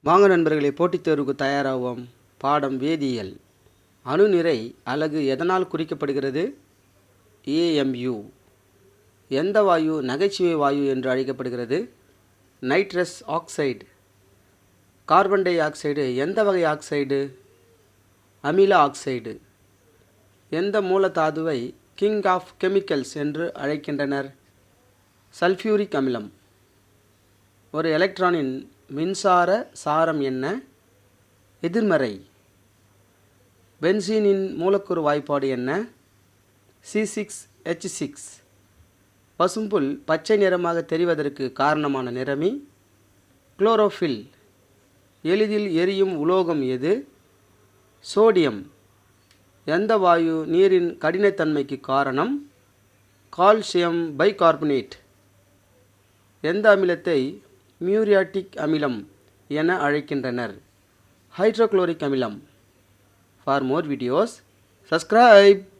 வாங்க நண்பர்களே, போட்டித் தேர்வுக்கு தயாராகுவோம். பாடம் வேதியியல். அணு நிறை அலகு எதனால் குறிக்கப்படுகிறது? AMU. எந்த வாயு நகைச்சுவை வாயு என்று அழைக்கப்படுகிறது? Nitrous oxide. Carbon di oxide எந்த வகை ஆக்சைடு? அமில ஆக்சைடு. எந்த மூலத்தாதுவை கிங் ஆஃப் கெமிக்கல்ஸ் என்று அழைக்கின்றனர்? சல்ஃபியூரிக் அமிலம். ஒரு எலக்ட்ரானின் மின்சார சாரம் என்ன? எதிர்மறை. பென்சீனின் மூலக்கூறு வாய்ப்பாடு என்ன? C6H6. பசும்புல் பச்சை நிறமாக தெரிவதற்கு காரணமான நிறமி? குளோரோஃபில். எளிதில் எரியும் உலோகம் எது? சோடியம். எந்த வாயு நீரின் கடினத்தன்மைக்கு காரணம்? Calcium bicarbonate. எந்த அமிலத்தை மியூரியாட்டிக் அமிலம் என அழைக்கின்றனர்? ஹைட்ரோகுளோரிக் அமிலம். For more videos, subscribe.